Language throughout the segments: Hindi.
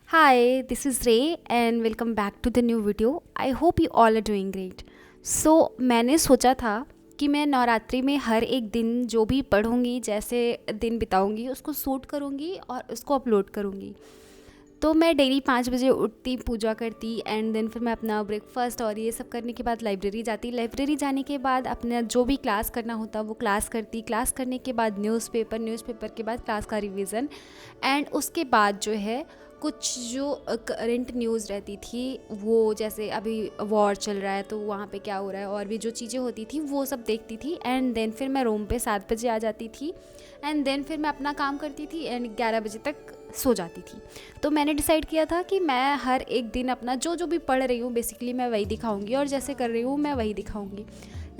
Hi, this is Ray and welcome back to the new video. I hope you all are doing great. मैंने सोचा था कि मैं नवरात्रि में हर एक दिन जो भी पढ़ूंगी, जैसे दिन बिताऊंगी, उसको शूट करूंगी और उसको अपलोड करूंगी। तो मैं डेली 5 बजे उठती, पूजा करती एंड देन फिर मैं अपना ब्रेकफास्ट और ये सब करने के बाद लाइब्रेरी जाती। लाइब्रेरी जाने के बाद अपना जो भी क्लास करना होता वो क्लास करती। क्लास करने के बाद न्यूज़पेपर के बाद क्लास का रिवीजन एंड उसके बाद जो है कुछ जो करंट न्यूज़ रहती थी, वो जैसे अभी वॉर चल रहा है तो वहाँ पे क्या हो रहा है और भी जो चीज़ें होती थी वो सब देखती थी। एंड देन फिर मैं रूम पे 7 बजे आ जाती थी एंड देन फिर मैं अपना काम करती थी एंड 11 बजे तक सो जाती थी। तो मैंने डिसाइड किया था कि मैं हर एक दिन अपना जो जो भी पढ़ रही हूँ बेसिकली मैं वही दिखाऊंगी और जैसे कर रही हूँ मैं वही दिखाऊंगी।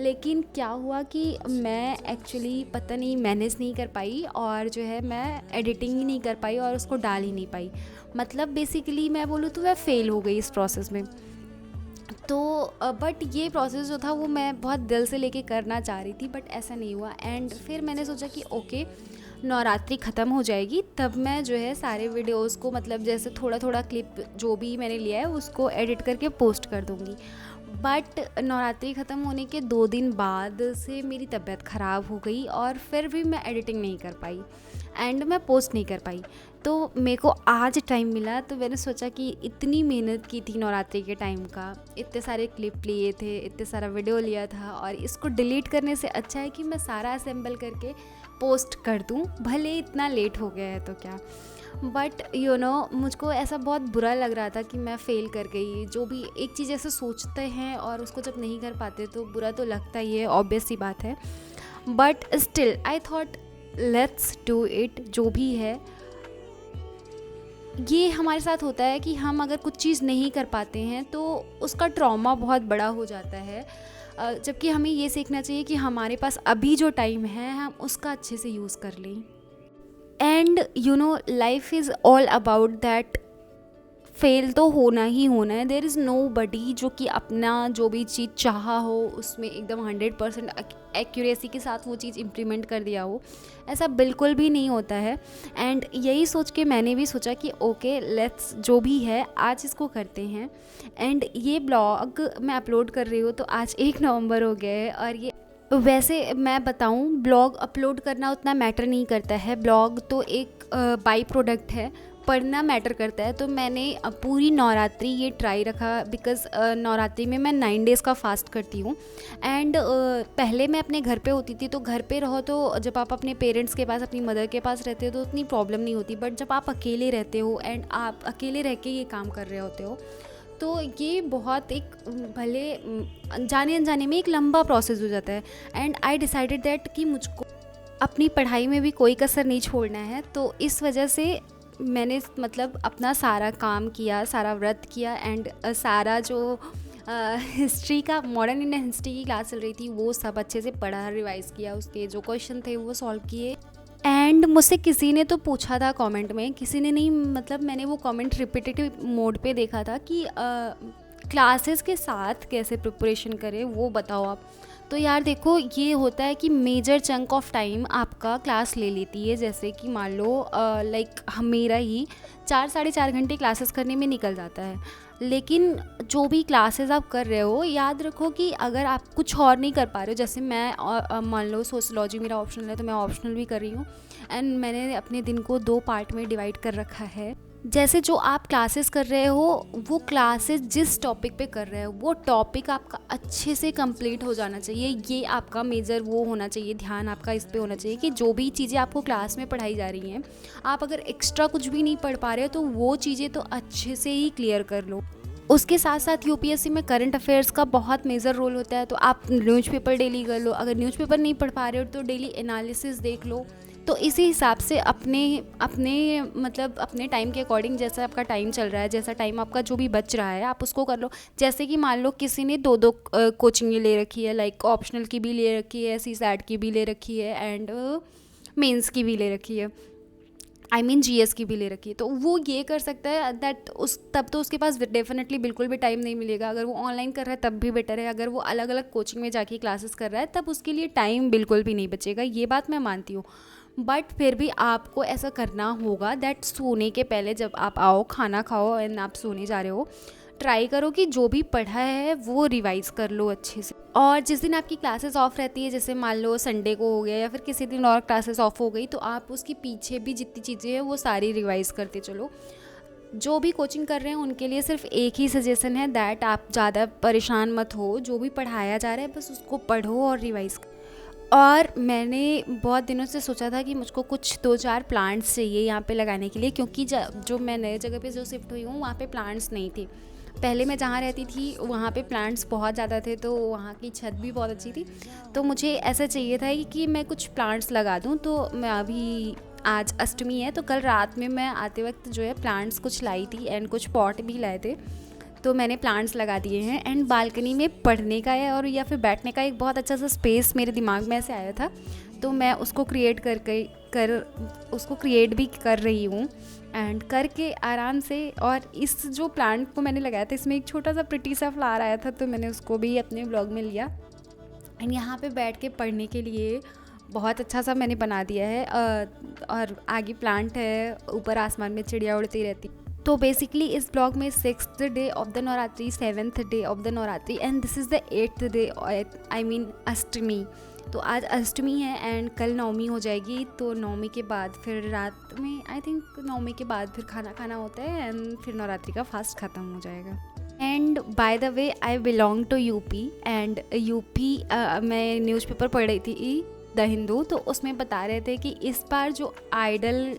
लेकिन क्या हुआ कि मैं एक्चुअली पता नहीं मैनेज नहीं कर पाई और जो है मैं एडिटिंग ही नहीं कर पाई और उसको डाल ही नहीं पाई। मतलब बेसिकली मैं बोलूँ तो मैं फ़ेल हो गई इस प्रोसेस में। तो बट ये प्रोसेस जो था वो मैं बहुत दिल से लेके करना चाह रही थी, बट ऐसा नहीं हुआ। एंड फिर मैंने सोचा कि ओके, नवरात्रि ख़त्म हो जाएगी तब मैं जो है सारे वीडियोस को मतलब जैसे थोड़ा थोड़ा क्लिप जो भी मैंने लिया है उसको एडिट करके पोस्ट कर दूँगी। बट नवरात्रि ख़त्म होने के 2 दिन बाद से मेरी तबीयत ख़राब हो गई और फिर भी मैं एडिटिंग नहीं कर पाई एंड मैं पोस्ट नहीं कर पाई। तो मेरे को आज टाइम मिला तो मैंने सोचा कि इतनी मेहनत की थी नवरात्रि के टाइम का, इतने सारे क्लिप लिए थे, इतने सारा वीडियो लिया था और इसको डिलीट करने से अच्छा है कि मैं सारा असेंबल करके पोस्ट कर दूँ, भले इतना लेट हो गया है तो क्या। बट मुझको ऐसा बहुत बुरा लग रहा था कि मैं फ़ेल कर गई। जो भी एक चीज़ ऐसे सोचते हैं और उसको जब नहीं कर पाते तो बुरा तो लगता ही है, ऑब्वियस सी बात है। But still I thought let's do it. जो भी है ये हमारे साथ होता है कि हम अगर कुछ चीज़ नहीं कर पाते हैं तो उसका ट्रॉमा बहुत बड़ा हो जाता है। जबकि हमें ये सीखना चाहिए कि हमारे पास अभी जो टाइम है हम उसका अच्छे से यूज़ कर लें। And life is all about that, fail तो होना ही होना है। देर इज़ नो बडी जो कि अपना जो भी चीज़ चाहा हो उसमें एकदम 100% एक्यूरेसी के साथ वो चीज़ इम्प्लीमेंट कर दिया हो, ऐसा बिल्कुल भी नहीं होता है। एंड यही सोच के मैंने भी सोचा कि ओके लेट्स जो भी है आज इसको करते हैं। एंड ये ब्लॉग मैं अपलोड कर रही हूँ तो आज 1 नवंबर हो गया है। और ये वैसे मैं बताऊँ, ब्लॉग अपलोड करना उतना मैटर नहीं करता है, ब्लॉग तो एक बाई प्रोडक्ट है, पढ़ना मैटर करता है। तो मैंने पूरी नवरात्रि ये ट्राई रखा बिकॉज़ नवरात्रि में मैं 9 डेज़ का फास्ट करती हूँ। एंड पहले मैं अपने घर पे होती थी तो घर पे रहो तो जब आप अपने पेरेंट्स के पास, अपनी मदर के पास रहते हो तो उतनी प्रॉब्लम नहीं होती। बट जब आप अकेले रहते हो एंड आप अकेले रह के ये काम कर रहे होते हो तो ये बहुत एक भले जाने अनजाने में एक लंबा प्रोसेस हो जाता है। एंड आई डिसाइडेड दैट कि मुझको अपनी पढ़ाई में भी कोई कसर नहीं छोड़ना है। तो इस वजह से मैंने मतलब अपना सारा काम किया, सारा व्रत किया एंड सारा जो हिस्ट्री का, मॉडर्न इंडियन हिस्ट्री की क्लास चल रही थी वो सब अच्छे से पढ़ा, रिवाइज़ किया, उसके जो क्वेश्चन थे वो सॉल्व किए। एंड मुझसे किसी ने तो पूछा था कमेंट में, किसी ने नहीं, मतलब मैंने वो कमेंट रिपीटेटिव मोड पे देखा था कि क्लासेस के साथ कैसे प्रिपरेशन करें वो बताओ आप। तो यार देखो, ये होता है कि मेजर चंक ऑफ टाइम आपका क्लास ले लेती है। जैसे कि मान लो लाइक मेरा ही 4 साढ़े 4 घंटे क्लासेस करने में निकल जाता है। लेकिन जो भी क्लासेस आप कर रहे हो याद रखो कि अगर आप कुछ और नहीं कर पा रहे हो, जैसे मैं मान लो सोशियोलॉजी मेरा ऑप्शनल है तो मैं ऑप्शनल भी कर रही हूँ एंड मैंने अपने दिन को 2 पार्ट में डिवाइड कर रखा है। जैसे जो आप क्लासेस कर रहे हो वो क्लासेस जिस टॉपिक पे कर रहे हो वो टॉपिक आपका अच्छे से कंप्लीट हो जाना चाहिए। ये आपका मेजर वो होना चाहिए, ध्यान आपका इस पे होना चाहिए कि जो भी चीज़ें आपको क्लास में पढ़ाई जा रही हैं, आप अगर एक्स्ट्रा कुछ भी नहीं पढ़ पा रहे हो तो वो चीज़ें तो अच्छे से ही क्लियर कर लो। उसके साथ साथ यूपीएससी में करंट अफेयर्स का बहुत मेजर रोल होता है। तो आप न्यूज़पेपर डेली कर लो, अगर न्यूज़पेपर नहीं पढ़ पा रहे हो तो डेली एनालिसिस देख लो। तो इसी हिसाब से अपने अपने मतलब अपने टाइम के अकॉर्डिंग, जैसा आपका टाइम चल रहा है, जैसा टाइम आपका जो भी बच रहा है आप उसको कर लो। जैसे कि मान लो किसी ने 2 2 कोचिंग ले रखी है, लाइक ऑप्शनल की भी ले रखी है, सी सैट की भी ले रखी है एंड मेंस की भी ले रखी है, आई मीन जीएस की भी ले रखी है। तो वो ये कर सकता है दैट उस तब तो उसके पास डेफिनेटली बिल्कुल भी टाइम नहीं मिलेगा। अगर वो ऑनलाइन कर रहा है तब भी बेटर है, अगर वो अलग अलग कोचिंग में जाके क्लासेस कर रहा है तब उसके लिए टाइम बिल्कुल भी नहीं बचेगा, ये बात मैं मानती हूँ। बट फिर भी आपको ऐसा करना होगा दैट सोने के पहले जब आप आओ, खाना खाओ एंड आप सोने जा रहे हो, ट्राई करो कि जो भी पढ़ा है वो रिवाइज़ कर लो अच्छे से। और जिस दिन आपकी क्लासेस ऑफ रहती है, जैसे मान लो संडे को हो गया या फिर किसी दिन और क्लासेस ऑफ हो गई, तो आप उसके पीछे भी जितनी चीज़ें हैं वो सारी रिवाइज़ करते चलो। जो भी कोचिंग कर रहे हैं उनके लिए सिर्फ एक ही सजेशन है दैट आप ज़्यादा परेशान मत हो, जो भी पढ़ाया जा रहा है बस उसको पढ़ो और रिवाइज़। और मैंने बहुत दिनों से सोचा था कि मुझको कुछ 2-4 प्लांट्स चाहिए यहाँ पे लगाने के लिए, क्योंकि जो मैं नए जगह पे जो शिफ्ट हुई हूँ वहाँ पे प्लांट्स नहीं थे। पहले मैं जहाँ रहती थी वहाँ पे प्लांट्स बहुत ज़्यादा थे, तो वहाँ की छत भी बहुत अच्छी थी। तो मुझे ऐसा चाहिए था कि मैं कुछ प्लांट्स लगा दूँ। तो मैं अभी, आज अष्टमी है तो कल रात में मैं आते वक्त जो है प्लांट्स कुछ लाई थी एंड कुछ पॉट भी लाए थे, तो मैंने प्लांट्स लगा दिए हैं। एंड बालकनी में पढ़ने का है और या फिर बैठने का एक बहुत अच्छा सा स्पेस मेरे दिमाग में ऐसे आया था, तो मैं उसको उसको क्रिएट भी कर रही हूँ एंड करके आराम से। और इस जो प्लांट को मैंने लगाया था इसमें एक छोटा सा प्रिटी सा फ्लावर आया था, तो मैंने उसको भी अपने ब्लॉग में लिया एंड यहाँ पे बैठ के पढ़ने के लिए बहुत अच्छा सा मैंने बना दिया है। और आगे प्लांट है, ऊपर आसमान में चिड़िया उड़ती रहती। तो बेसिकली इस ब्लॉग में 6th day of the Navratri, 7th day of the Navratri and this is the 8th day, I mean Ashtami. तो आज अष्टमी है एंड कल नवमी हो जाएगी। तो नवमी के बाद फिर रात में, आई थिंक नवमी के बाद फिर खाना खाना होता है एंड फिर नवरात्रि का फास्ट ख़त्म हो जाएगा। And by the way I belong to UP and UP, मैं न्यूज़पेपर पढ़ रही थी द हिंदू, तो उसमें बता रहे थे कि इस बार जो आइडल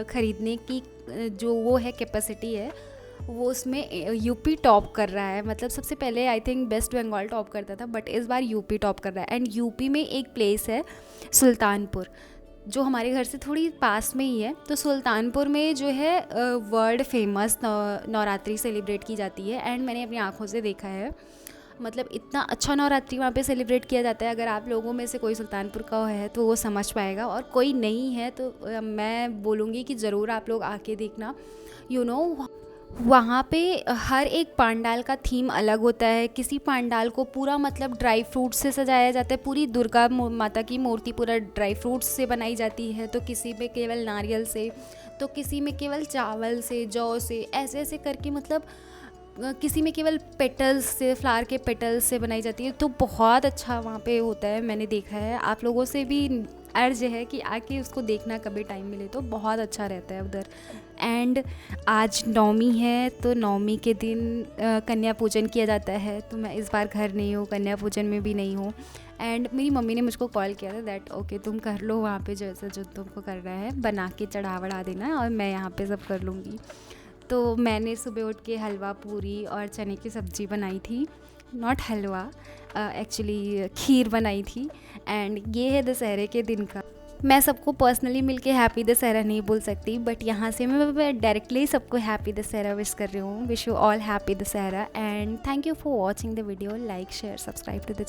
ख़रीदने की जो वो है कैपेसिटी है, वो उसमें यूपी टॉप कर रहा है। मतलब सबसे पहले I think West Bengal top करता था, बट इस बार यूपी टॉप कर रहा है। एंड यूपी में एक प्लेस है सुल्तानपुर, जो हमारे घर से थोड़ी पास में ही है। तो सुल्तानपुर में जो है वर्ल्ड फेमस नवरात्रि सेलिब्रेट की जाती है एंड मैंने अपनी आँखों से देखा है। मतलब इतना अच्छा नवरात्रि वहाँ पे सेलिब्रेट किया जाता है। अगर आप लोगों में से कोई सुल्तानपुर का है तो वो समझ पाएगा, और कोई नहीं है तो मैं बोलूँगी कि ज़रूर आप लोग आके देखना। वहाँ पे हर एक पंडाल का थीम अलग होता है। किसी पंडाल को पूरा मतलब ड्राई फ्रूट्स से सजाया जाता है, पूरी दुर्गा माता की मूर्ति पूरा ड्राई फ्रूट्स से बनाई जाती है, तो किसी में केवल नारियल से, तो किसी में केवल चावल से, जौ से, ऐसे ऐसे करके, मतलब किसी में केवल पेटल्स से, फ्लावर के पेटल्स से बनाई जाती है। तो बहुत अच्छा वहाँ पे होता है, मैंने देखा है। आप लोगों से भी अर्ज है कि आके उसको देखना कभी टाइम मिले तो, बहुत अच्छा रहता है उधर। एंड आज नवमी है तो नवमी के दिन कन्या पूजन किया जाता है, तो मैं इस बार घर नहीं हूँ, कन्या पूजन में भी नहीं हूँ। एंड मेरी मम्मी ने मुझको कॉल किया था दैट ओके तुम कर लो वहाँ पे जैसा जो तुमको करना है, बना के चढ़ा देना और मैं यहाँ पे सब कर लूँगी। तो मैंने सुबह उठ के हलवा पूरी और चने की सब्ज़ी बनाई थी, नॉट हलवा, एक्चुअली खीर बनाई थी। एंड ये है दशहरे के दिन का। मैं सबको पर्सनली मिलके हैप्पी दशहरा नहीं बोल सकती, बट यहाँ से मैं डायरेक्टली सबको हैप्पी दशहरा विश कर रही हूँ। Wish you all happy Dussehra and thank you for watching the video. Like share subscribe to the